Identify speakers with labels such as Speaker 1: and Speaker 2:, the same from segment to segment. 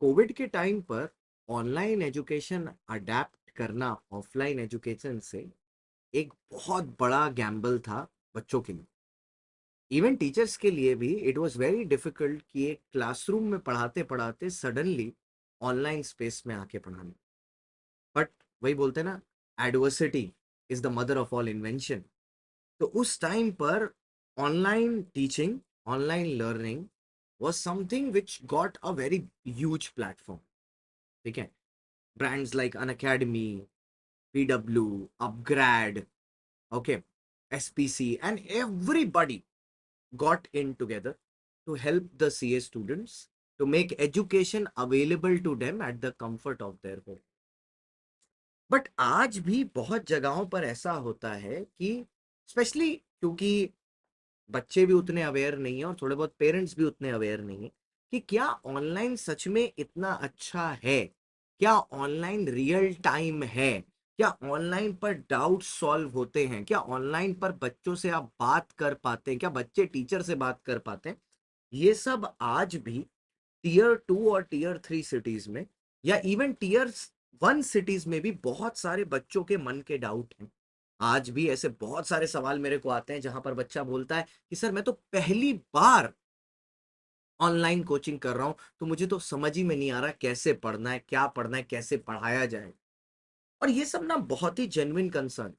Speaker 1: Covid के time पर online education adapt करना ऑफलाइन एजुकेशन से एक बहुत बड़ा गैम्बल था बच्चों के लिए। इवन टीचर्स के लिए भी इट वाज वेरी डिफिकल्ट कि एक क्लासरूम में पढ़ाते पढ़ाते सडनली ऑनलाइन स्पेस में आके पढ़ाना। बट वही बोलते हैं ना, adversity is the mother of all invention. तो उस टाइम पर online teaching, online learning was something which got a very huge platform. ठीक है, brands like Unacademy, PW, Upgrad, okay, SPC, and everybody got in together to help the CA students to make education available to them at the comfort of their home. But आज भी बहुत जगहों पर ऐसा होता है कि स्पेशली क्योंकि बच्चे भी उतने अवेयर नहीं है और थोड़े बहुत पेरेंट्स भी उतने अवेयर नहीं है कि क्या ऑनलाइन सच में इतना अच्छा है, क्या ऑनलाइन रियल टाइम है, क्या ऑनलाइन पर डाउट सॉल्व होते हैं, क्या ऑनलाइन पर बच्चों से आप बात कर पाते हैं, क्या बच्चे टीचर से बात कर पाते हैं। ये सब आज भी टीयर 2 और टीयर 3 सिटीज में या इवन टीयर 1 सिटीज में भी बहुत सारे बच्चों के मन के डाउट हैं। आज भी ऐसे बहुत सारे सवाल मेरे को आते हैं जहां पर बच्चा बोलता है कि सर मैं तो पहली बार ऑनलाइन कोचिंग कर रहा हूं, तो मुझे तो समझ ही में नहीं आ रहा कैसे पढ़ना है, क्या पढ़ना है, कैसे पढ़ाया जाए। और ये सब ना बहुत ही जेन्युइन कंसर्न।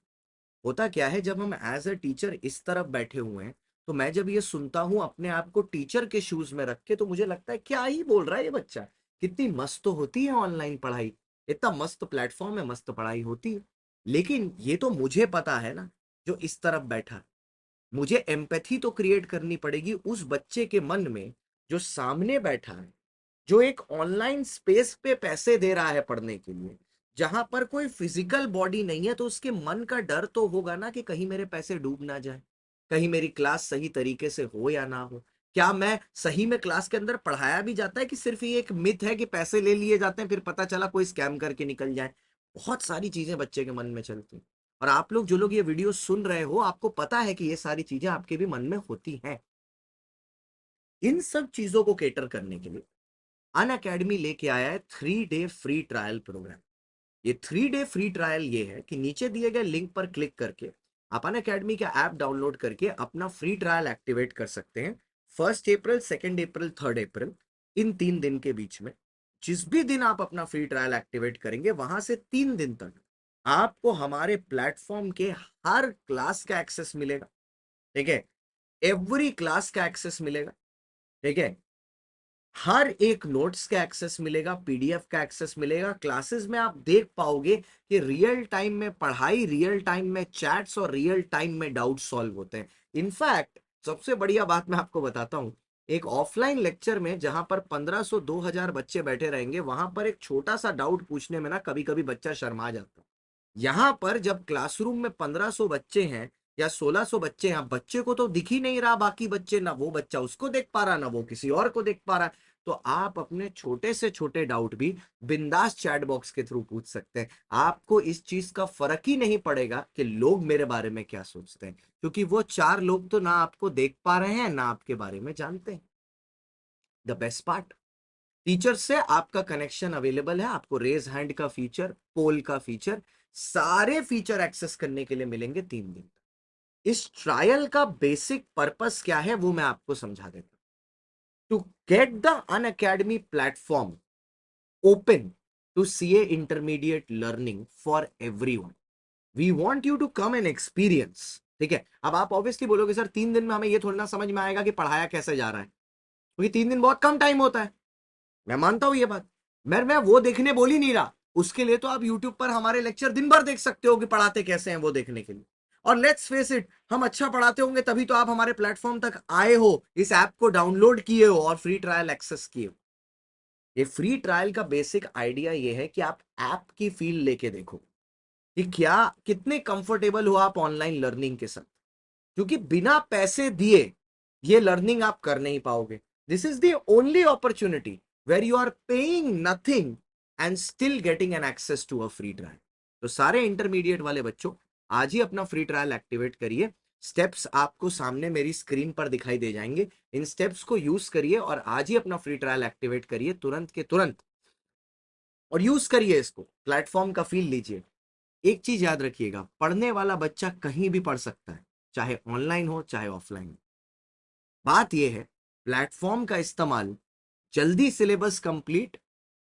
Speaker 1: होता क्या है, जब हम एज अ टीचर इस तरफ बैठे हुए हैं तो मैं जब ये सुनता हूं अपने आप को टीचर के शूज में रख के, तो मुझे लगता है क्या ही बोल रहा है ये बच्चा। कितनी मस्त तो होती है ऑनलाइन पढ़ाई, इतना मस्त प्लेटफॉर्म है, मस्त पढ़ाई होती है। लेकिन ये तो मुझे पता है ना, जो इस तरफ बैठा है, मुझे एम्पैथी तो क्रिएट करनी पड़ेगी उस बच्चे के मन में जो सामने बैठा है, जो एक ऑनलाइन स्पेस पे पैसे दे रहा है पढ़ने के लिए, जहां पर कोई फिजिकल बॉडी नहीं है। तो उसके मन का डर तो होगा ना कि कहीं मेरे पैसे डूब ना जाए, कहीं मेरी क्लास सही तरीके से हो या ना हो, क्या मैं सही में क्लास के अंदर पढ़ाया भी जाता है कि सिर्फ ये एक मिथ है कि पैसे ले लिए जाते हैं फिर पता चला कोई स्कैम करके निकल जाए। बहुत सारी चीजें बच्चे के मन में चलती हैं। और आप लोग जो लोग ये वीडियो सुन रहे हो, आपको पता है कि ये सारी चीजें आपके भी मन में होती हैं। इन सब चीजों को केटर करने के लिए अन अकेडमी लेके आया है 3 डे फ्री ट्रायल प्रोग्राम। ये 3 डे फ्री ट्रायल ये है कि नीचे दिए गए लिंक पर क्लिक करके आप अन अकेडमी का ऐप डाउनलोड करके अपना फ्री ट्रायल एक्टिवेट कर सकते हैं। 1 अप्रैल, 2 अप्रैल, 3 अप्रैल, इन 3 दिन के बीच में जिस भी दिन आप अपना फ्री ट्रायल एक्टिवेट करेंगे, वहां से 3 दिन तक आपको हमारे प्लेटफॉर्म के हर क्लास का एक्सेस मिलेगा। ठीक है, एवरी क्लास का एक्सेस मिलेगा। ठीक है, हर एक नोट्स का एक्सेस मिलेगा, पीडीएफ का एक्सेस मिलेगा। क्लासेस में आप देख पाओगे कि रियल टाइम में पढ़ाई, रियल टाइम में चैट्स और रियल टाइम में डाउट सॉल्व होते हैं। इनफैक्ट सबसे बढ़िया बात मैं आपको बताता हूं, एक ऑफलाइन लेक्चर में जहां पर 1500 2000 बच्चे बैठे रहेंगे, वहां पर एक छोटा सा डाउट पूछने में ना कभी कभी बच्चा शर्मा जाता है। यहां पर जब क्लासरूम में 1500 बच्चे हैं या 1600 बच्चे हैं, बच्चे को तो दिख ही नहीं रहा बाकी बच्चे, ना वो बच्चा उसको देख पा रहा, ना वो किसी और को देख पा रहा। तो आप अपने छोटे से छोटे डाउट भी बिंदास चैट बॉक्स के थ्रू पूछ सकते हैं। आपको इस चीज का फर्क ही नहीं पड़ेगा कि लोग मेरे बारे में क्या सोचते हैं, क्योंकि वो 4 लोग तो ना आपको देख पा रहे हैं ना आपके बारे में जानते हैं। द बेस्ट पार्ट, टीचर से आपका कनेक्शन अवेलेबल है। आपको रेज हैंड का फीचर, पोल का फीचर, सारे फीचर एक्सेस करने के लिए मिलेंगे 3 दिन। इस ट्रायल का बेसिक पर्पस क्या है वो मैं आपको समझा देता हूं। To get the Unacademy platform open to CA intermediate learning for everyone, we want you to come and experience. ठीक है, अब आप ऑब्वियसली बोलोगे सर 3 दिन में हमें ये थोड़ा ना समझ में आएगा कि पढ़ाया कैसे जा रहा है, क्योंकि 3 दिन बहुत कम टाइम होता है। मैं मानता हूं ये बात, मैं वो देखने बोल ही नहीं रहा। उसके लिए तो आप यूट्यूब पर हमारे लेक्चर दिन भर देख सकते हो कि पढ़ाते कैसे हैं, वो देखने के लिए। और लेट्स फेस इट, हम अच्छा पढ़ाते होंगे तभी तो आप हमारे प्लेटफॉर्म तक आए हो, इस ऐप को डाउनलोड किए हो और फ्री ट्रायल एक्सेस किए हो। ये फ्री ट्रायल का बेसिक आइडिया ये है कि आप ऐप की फील लेके देखो कि क्या, कितने कंफर्टेबल हो आप ऑनलाइन लर्निंग के साथ, क्योंकि बिना पैसे दिए ये लर्निंग आप कर नहीं पाओगे। This is the only opportunity where you are paying nothing and still getting an access to a free trial. तो सारे इंटरमीडिएट वाले बच्चों, आज ही अपना फ्री ट्रायल एक्टिवेट करिए। स्टेप्स आपको सामने मेरी स्क्रीन पर दिखाई दे जाएंगे, इन स्टेप्स को यूज करिए और आज ही अपना फ्री ट्रायल एक्टिवेट करिए तुरंत के तुरंत। और यूज करिए इसको, प्लेटफॉर्म का फील लीजिए। एक चीज याद रखिएगा, पढ़ने वाला बच्चा कहीं भी पढ़ सकता है, चाहे ऑनलाइन हो चाहे ऑफलाइन। बात यह है, प्लेटफॉर्म का इस्तेमाल जल्दी syllabus complete,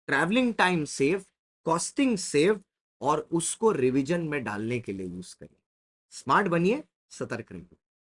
Speaker 1: travelling time save, costing save और उसको रिवीजन में डालने के लिए यूज करिए। स्मार्ट बनिए, सतर्क रहिए।